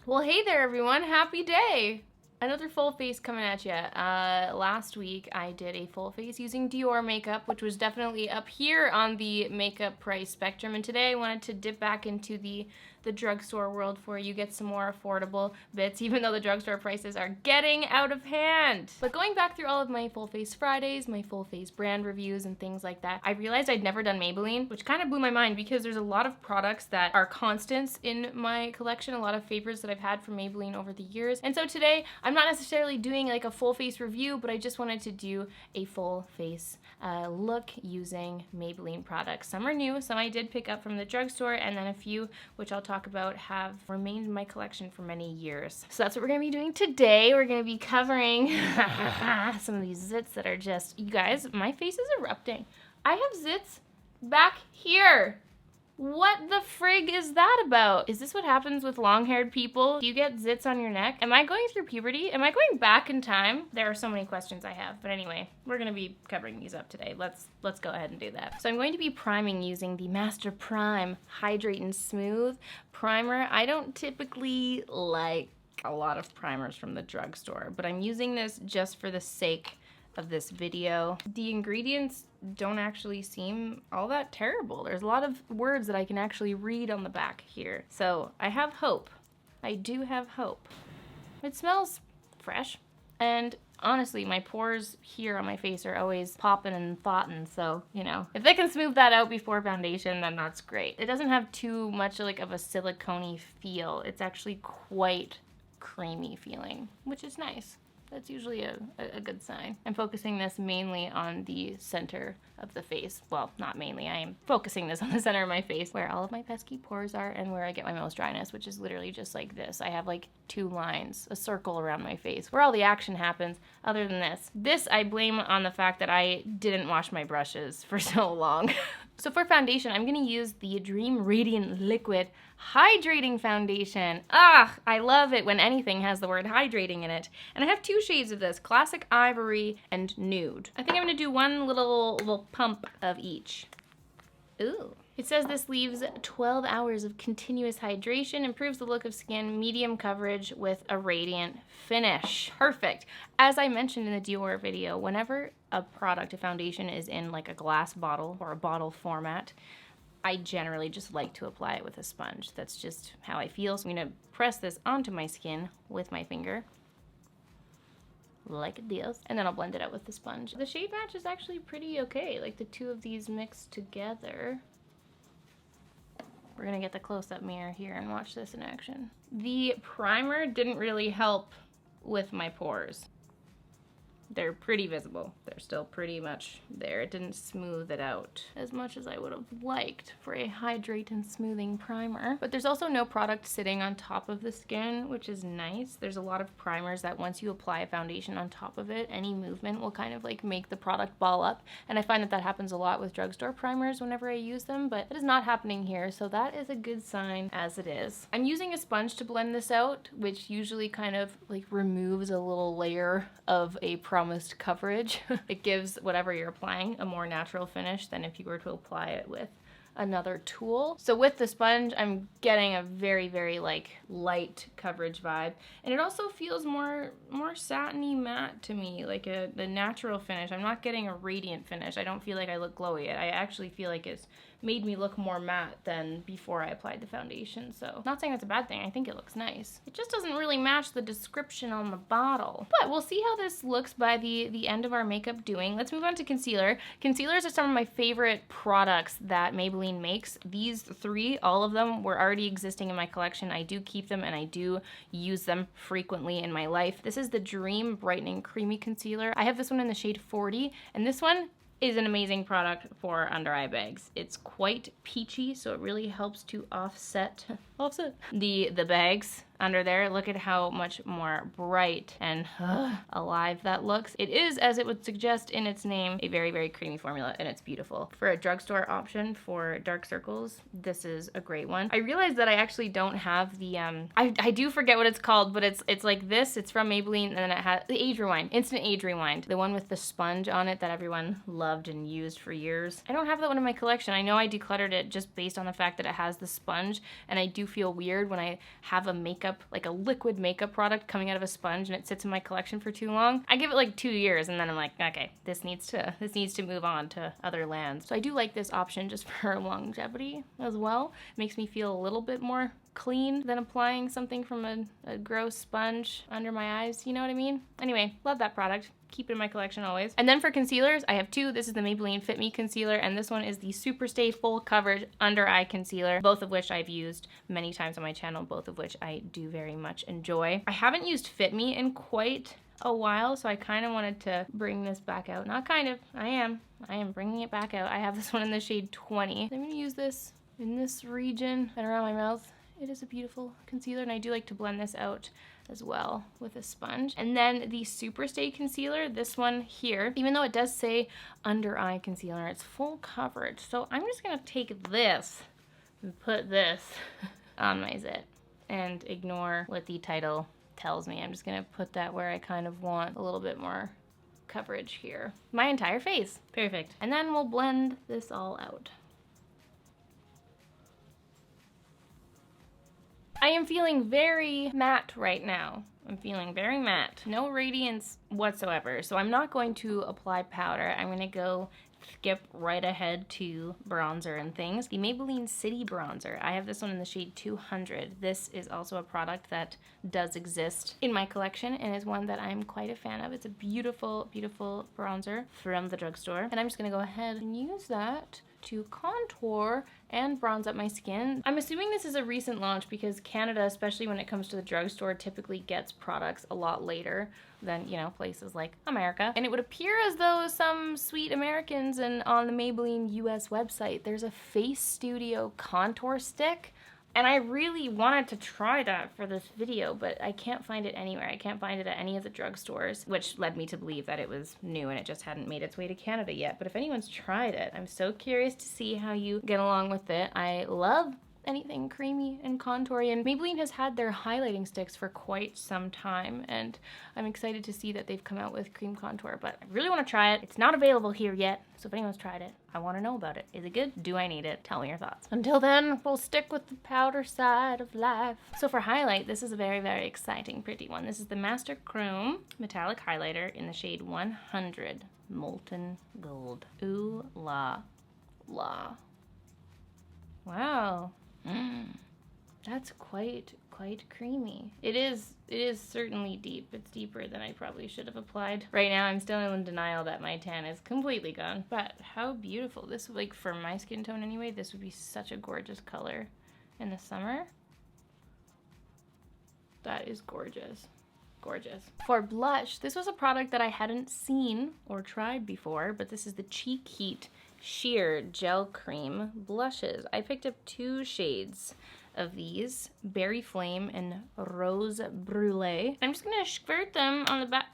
Well, hey there everyone, happy day! Another full face coming at you. Last week I did a full face using DIOR makeup, which was definitely up here on the makeup price spectrum, and today I wanted to dip back into the drugstore world for you, get some more affordable bits, even though the drugstore prices are getting out of hand. But going back through all of my full face Fridays, my full face brand reviews and things like that, I realized I'd never done Maybelline, which kind of blew my mind because there's a lot of products that are constants in my collection, a lot of favorites that I've had from Maybelline over the years. And so today, I'm not necessarily doing like a full face review, but I just wanted to do a full face look using Maybelline products. Some are new, some I did pick up from the drugstore, and then a few, which I'll talk about, have remained in my collection for many years. So that's what we're gonna be doing today. We're gonna be covering some of these zits that are just, you guys, my face is erupting. I have zits back here. What the frig is that about? Is this what happens with long-haired people? Do you get zits on your neck? Am I going through puberty? Am I going back in time? There are so many questions I have, but anyway, we're gonna be covering these up today. Let's go ahead and do that. So I'm going to be priming using the Master Prime Hydrate and Smooth primer. I don't typically like a lot of primers from the drugstore, but I'm using this just for the sake of this video. The ingredients don't actually seem all that terrible. There's a lot of words that I can actually read on the back here. So I have hope. I do have hope. It smells fresh. And honestly, my pores here on my face are always popping and thawing, so, you know, if they can smooth that out before foundation, then that's great. It doesn't have too much like of a silicone-y feel. It's actually quite creamy feeling, which is nice. That's usually a good sign. I'm focusing this mainly on the center of the face. Well, not mainly, I am focusing this on the center of my face where all of my pesky pores are and where I get my most dryness, which is literally just like this. I have like two lines, a circle around my face where all the action happens other than this. This I blame on the fact that I didn't wash my brushes for so long. So for foundation, I'm gonna use the Dream Radiant Liquid Hydrating Foundation. I love it when anything has the word hydrating in it. And I have two shades of this, Classic Ivory and Nude. I think I'm gonna do one little pump of each. Ooh. It says this leaves 12 hours of continuous hydration, improves the look of skin, medium coverage with a radiant finish. Perfect. As I mentioned in the DIOR video, whenever a product, a foundation, is in like a glass bottle or a bottle format, I generally just like to apply it with a sponge. That's just how I feel. So I'm gonna press this onto my skin with my finger, like this, and then I'll blend it out with the sponge. The shade match is actually pretty okay, like the two of these mixed together. We're gonna get the close-up mirror here and watch this in action. The primer didn't really help with my pores. They're pretty visible. They're still pretty much there. It didn't smooth it out as much as I would have liked for a hydrate and smoothing primer. But there's also no product sitting on top of the skin, which is nice. There's a lot of primers that once you apply a foundation on top of it, any movement will kind of like make the product ball up. And I find that that happens a lot with drugstore primers whenever I use them, but that is not happening here. So that is a good sign as it is. I'm using a sponge to blend this out, which usually kind of like removes a little layer of a promised coverage. It gives whatever you're applying a more natural finish than if you were to apply it with another tool. So with the sponge, I'm getting a very like light coverage vibe, and it also feels more satiny matte to me, like the natural finish. I'm not getting a radiant finish. I don't feel like I look glowy. I actually feel like it's made me look more matte than before I applied the foundation. So not saying that's a bad thing. I think it looks nice. It just doesn't really match the description on the bottle, but we'll see how this looks by the end of our makeup doing. Let's move on to concealer. Concealers are some of my favorite products that Maybelline makes. These three, all of them, were already existing in my collection. I do keep them and I do use them frequently in my life. This is the Dream Brightening Creamy Concealer. I have this one in the shade 40, and this one is an amazing product for under eye bags. It's quite peachy, so it really helps to offset the bags under there. Look at how much more bright and alive that looks. It is, as it would suggest in its name, a very creamy formula, and it's beautiful. For a drugstore option for dark circles, this is a great one. I realized that I actually don't have the, I do forget what it's called, but it's like this. It's from Maybelline, and then it has the Age Rewind, Instant Age Rewind, the one with the sponge on it that everyone loved and used for years. I don't have that one in my collection. I know I decluttered it just based on the fact that it has the sponge, and I do feel weird when I have a makeup makeup, like a liquid makeup product coming out of a sponge and it sits in my collection for too long, I give it like 2 years and then I'm like, okay, this needs to move on to other lands. So I do like this option just for longevity as well. It makes me feel a little bit more clean than applying something from a gross sponge under my eyes, you know what I mean? Anyway, love that product. Keep it in my collection always. And then for concealers, I have two. This is the Maybelline Fit Me Concealer, and this one is the Superstay Full Coverage Under Eye Concealer, both of which I've used many times on my channel, both of which I do very much enjoy. I haven't used Fit Me in quite a while, so I kind of wanted to bring this back out. Not kind of, I am bringing it back out. I have this one in the shade 20. I'm gonna use this in this region and around my mouth. It is a beautiful concealer, and I do like to blend this out as well with a sponge. And then the Superstay concealer, this one here, even though it does say under eye concealer, it's full coverage. So I'm just gonna take this and put this on my zit and ignore what the title tells me. I'm just gonna put that where I kind of want a little bit more coverage here. My entire face, perfect. And then we'll blend this all out. I am feeling very matte right now. I'm feeling very matte. No radiance whatsoever. So I'm not going to apply powder. I'm gonna go skip right ahead to bronzer and things. The Maybelline City Bronzer. I have this one in the shade 200. This is also a product that does exist in my collection and is one that I'm quite a fan of. It's a beautiful, beautiful bronzer from the drugstore. And I'm just gonna go ahead and use that to contour and bronze up my skin. I'm assuming this is a recent launch because Canada, especially when it comes to the drugstore, typically gets products a lot later than, you know, places like America. And it would appear as though some sweet Americans and on the Maybelline US website, there's a Face Studio contour stick. And I really wanted to try that for this video, but I can't find it anywhere. I can't find it at any of the drugstores, which led me to believe that it was new and it just hadn't made its way to Canada yet. But if anyone's tried it, I'm so curious to see how you get along with it. I love anything creamy and contoury, and Maybelline has had their highlighting sticks for quite some time, and I'm excited to see that they've come out with cream contour, but I really want to try it. It's not available here yet, so if anyone's tried it, I want to know about it. Is it good? Do I need it? Tell me your thoughts. Until then, we'll stick with the powder side of life. So for highlight, this is a very, very exciting, pretty one. This is the Master Chrome Metallic Highlighter in the shade 100 Molten Gold. Ooh la la. Wow. That's quite creamy. It is certainly deep. It's deeper than I probably should have applied. Right now I'm still in denial that my tan is completely gone. But how beautiful. This, like, for my skin tone anyway, this would be such a gorgeous color in the summer. That is gorgeous. Gorgeous. For blush, this was a product that I hadn't seen or tried before, but this is the Cheek Heat Sheer Gel Cream Blushes. I picked up 2 shades of these, Berry Flame and Rose Brulee. I'm just gonna squirt them on the back.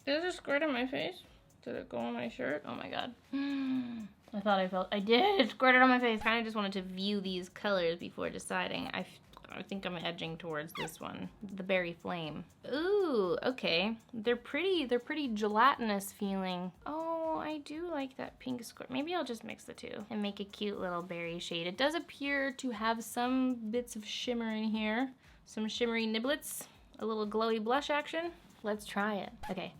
Did it just squirt on my face? Did it go on my shirt? Oh my god. I did. It squirted on my face. Kind of just wanted to view these colors before deciding. I think I'm edging towards this one, the Berry Flame. Ooh, okay. They're pretty gelatinous feeling. Oh, I do like that pink squirt. Maybe I'll just mix the two and make a cute little berry shade. It does appear to have some bits of shimmer in here, some shimmery niblets, a little glowy blush action. Let's try it. Okay.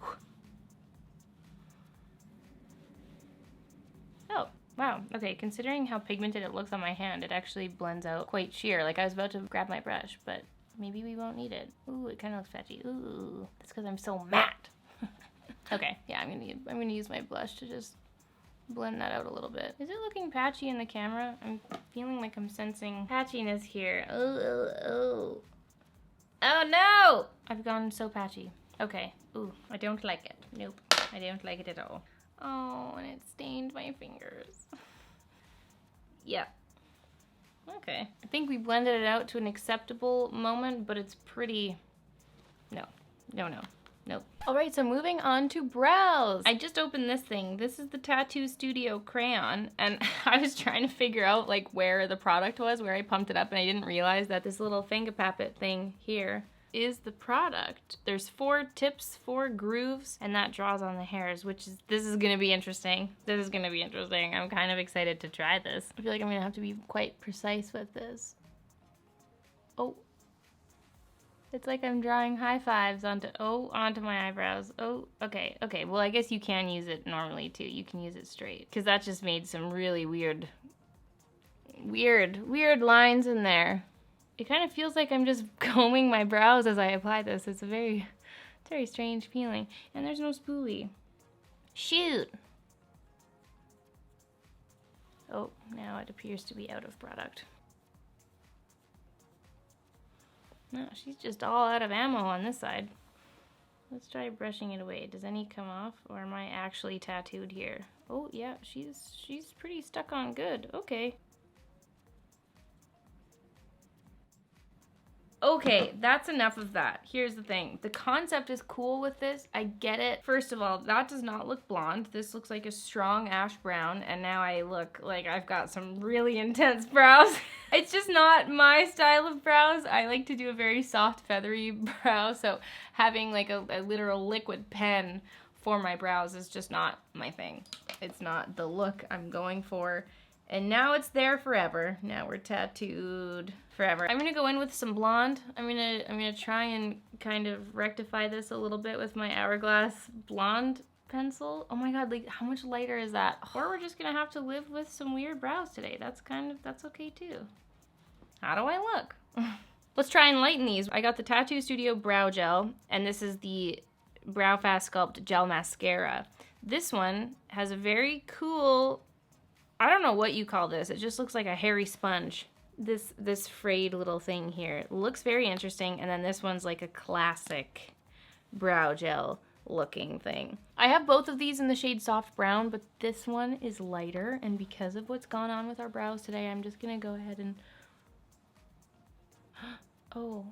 Oh. Wow, okay, considering how pigmented it looks on my hand, it actually blends out quite sheer. Like, I was about to grab my brush, but maybe we won't need it. Ooh, it kind of looks patchy. Ooh, that's because I'm so matte. Okay, yeah, I'm gonna use my blush to just blend that out a little bit. Is it looking patchy in the camera? I'm feeling like I'm sensing patchiness here. Oh no! I've gone so patchy. Okay, ooh, I don't like it. Nope, I don't like it at all. Oh, and it stained my fingers. Yeah. Okay. I think we blended it out to an acceptable moment, but it's pretty... No. Nope. Alright, so moving on to brows. I just opened this thing. This is the Tattoo Studio Crayon, and I was trying to figure out, like, where the product was, where I pumped it up, and I didn't realize that this little fingerpappet thing here is the product. There's 4 tips, 4 grooves, and that draws on the hairs, this is gonna be interesting. This is gonna be interesting. I'm kind of excited to try this. I feel like I'm gonna have to be quite precise with this. Oh, It's like I'm drawing high fives onto my eyebrows. Oh, okay. Well, I guess you can use it normally too. You can use it straight. Because that just made some really weird lines in there. It kind of feels like I'm just combing my brows as I apply this. It's a very strange feeling. And there's no spoolie. Shoot. Oh, now it appears to be out of product. No, she's just all out of ammo on this side. Let's try brushing it away. Does any come off, or am I actually tattooed here? Oh yeah, she's pretty stuck on good. Okay. Okay, that's enough of that. Here's the thing. The concept is cool with this. I get it. First of all, that does not look blonde. This looks like a strong ash brown, and now I look like I've got some really intense brows. It's just not my style of brows. I like to do a very soft, feathery brow, so having like a literal liquid pen for my brows is just not my thing. It's not the look I'm going for. And now it's there forever. Now we're tattooed forever. I'm gonna go in with some blonde. I'm gonna try and kind of rectify this a little bit with my Hourglass blonde pencil. Oh my god, like how much lighter is that? Or we're just gonna have to live with some weird brows today. That's okay too. How do I look? Let's try and lighten these. I got the Tattoo Studio Brow Gel, and this is the Brow Fast Sculpt Gel Mascara. This one has a very cool, I don't know what you call this. It just looks like a hairy sponge. This frayed little thing here. It looks very interesting, and then this one's like a classic brow gel looking thing. I have both of these in the shade Soft Brown, but this one is lighter, and because of what's gone on with our brows today, I'm just gonna go ahead and... Oh.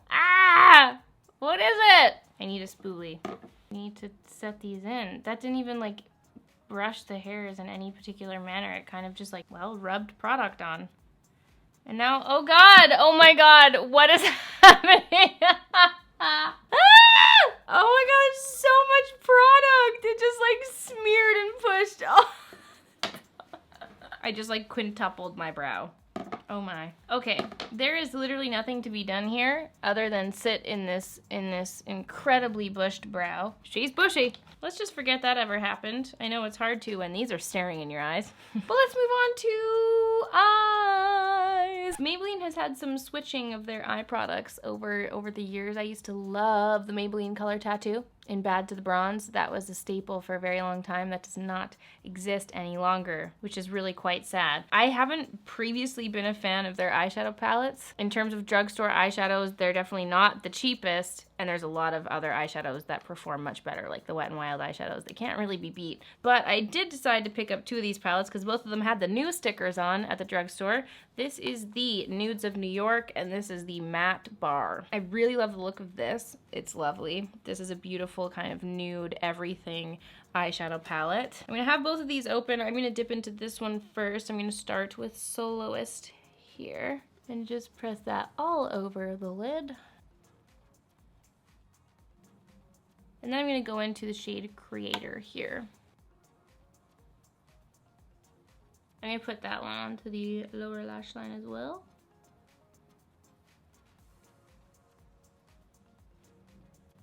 Ah! What is it? I need a spoolie. I need to set these in. That didn't even like brush the hairs in any particular manner. It kind of just like, well, rubbed product on. And now, oh god, oh my god, what is happening? Ah! Oh my god, so much product. It just like smeared and pushed. Oh. I just like quintupled my brow. Oh my. Okay, there is literally nothing to be done here other than sit in this incredibly bushed brow. She's bushy. Let's just forget that ever happened. I know it's hard to when these are staring in your eyes. But let's move on to eyes. Maybelline has had some switching of their eye products over the years. I used to love the Maybelline Color Tattoo in Bad to the Bronze. That was a staple for a very long time. That does not exist any longer, which is really quite sad. I haven't previously been a fan of their eyeshadow palettes. In terms of drugstore eyeshadows, they're definitely not the cheapest, and there's a lot of other eyeshadows that perform much better, like the Wet n Wild eyeshadows. They can't really be beat. But I did decide to pick up two of these palettes because both of them had the new stickers on at the drugstore. This is the Nudes of New York, and this is the Matte Bar. I really love the look of this. It's lovely. This is a beautiful kind of nude everything eyeshadow palette. I'm gonna have both of these open. I'm gonna dip into this one first. I'm gonna start with Soloist here and just press that all over the lid. And then I'm gonna go into the shade Creator here. I'm gonna put that one onto the lower lash line as well.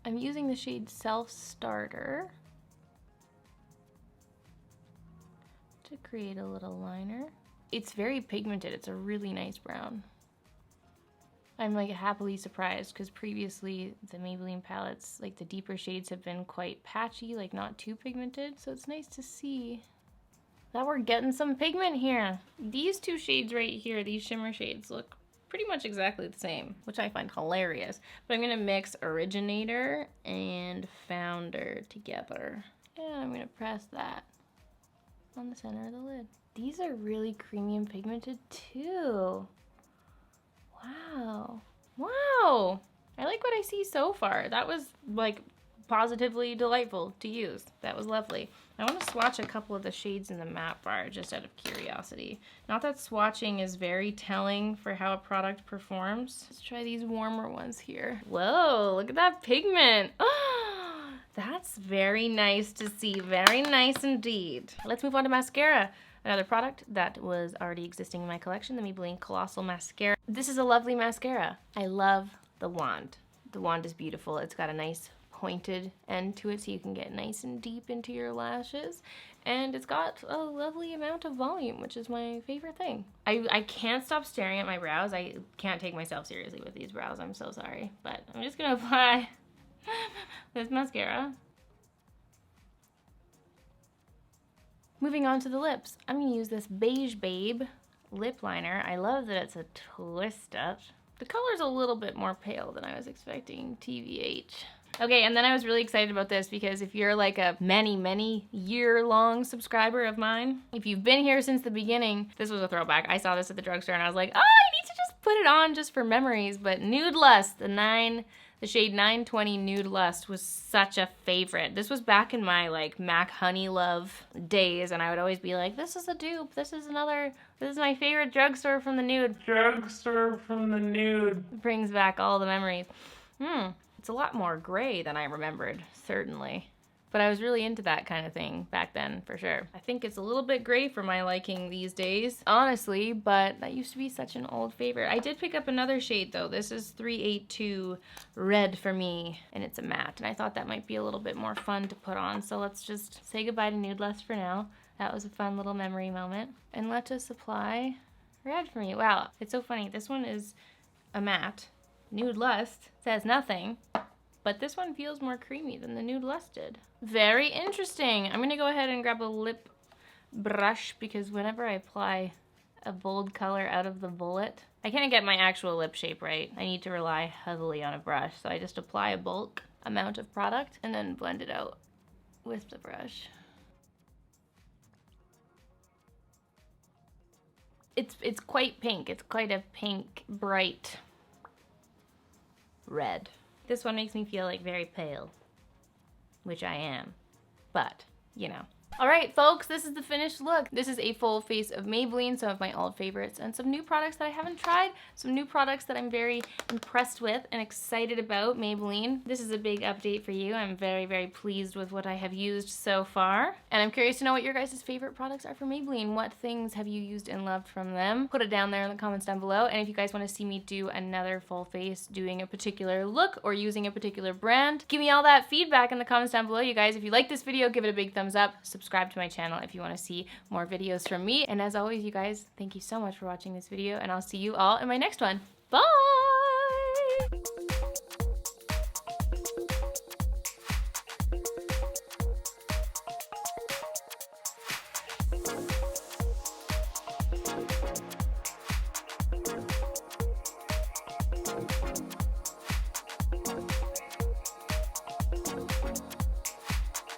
I'm using the shade Self Starter to create a little liner. It's very pigmented. It's a really nice brown. I'm like happily surprised because previously the Maybelline palettes, like the deeper shades have been quite patchy, like not too pigmented. So it's nice to see that we're getting some pigment here. These two shades right here, these shimmer shades, look pretty much exactly the same, which I find hilarious. But I'm gonna mix Originator and Founder together. And I'm gonna press that on the center of the lid. These are really creamy and pigmented too. Wow. Wow. I like what I see so far. That was like positively delightful to use. That was lovely. I want to swatch a couple of the shades in the matte bar just out of curiosity. Not that swatching is very telling for how a product performs. Let's try these warmer ones here. Whoa, look at that pigment. That's very nice to see. Very nice indeed. Let's move on to mascara. another product that was already existing in my collection, the Maybelline Colossal Mascara. This is a lovely mascara. I love the wand. The wand is beautiful. It's got a nice pointed end to it so you can get nice and deep into your lashes. And it's got a lovely amount of volume, which is my favorite thing. I can't stop staring at my brows. I can't take myself seriously with these brows. I'm so sorry. But I'm just gonna apply this mascara. Moving on to the lips. I'm gonna use this Beige Babe lip liner. I love that it's a twist up. The color's a little bit more pale than I was expecting, TVH. Okay, and then I was really excited about this because if you're like a many year-long subscriber of mine, if you've been here since the beginning, this was a throwback. I saw this at the drugstore and I was like, oh, I need to just put it on just for memories. But Nude Lust, the shade 920 Nude Lust was such a favorite. This was back in my like MAC Honey Love days, and I would always be like, this is a dupe, this is my favorite drugstore from the nude. Drugstore from the nude. It brings back all the memories. It's a lot more gray than I remembered, certainly. But I was really into that kind of thing back then, for sure. I think it's a little bit gray for my liking these days, honestly, but that used to be such an old favorite. I did pick up another shade, though. This is 382 Red for Me, and it's a matte. And I thought that might be a little bit more fun to put on, so let's just say goodbye to Nude Lust for now. That was a fun little memory moment. And let us apply Red for Me. Wow, it's so funny. This one is a matte. Nude Lust says nothing, but this one feels more creamy than the Nude Lust did. Very interesting. I'm gonna go ahead and grab a lip brush because whenever I apply a bold color out of the bullet, I can't get my actual lip shape right. I need to rely heavily on a brush, so I just apply a bulk amount of product and then blend it out with the brush. It's quite pink. It's quite a pink, bright red. This one makes me feel like very pale, which I am, but you know. All right, folks, this is the finished look. This is a full face of Maybelline, some of my old favorites, and some new products that I haven't tried, some new products that I'm very impressed with and excited about Maybelline. This is a big update for you. I'm very pleased with what I have used so far, and I'm curious to know what your guys' favorite products are from Maybelline. What things have you used and loved from them? Put it down there in the comments down below, and if you guys want to see me do another full face doing a particular look or using a particular brand, give me all that feedback in the comments down below, you guys. If you like this video, give it a big thumbs up. Subscribe to my channel if you want to see more videos from me. And as always, you guys, thank you so much for watching this video, and I'll see you all in my next one.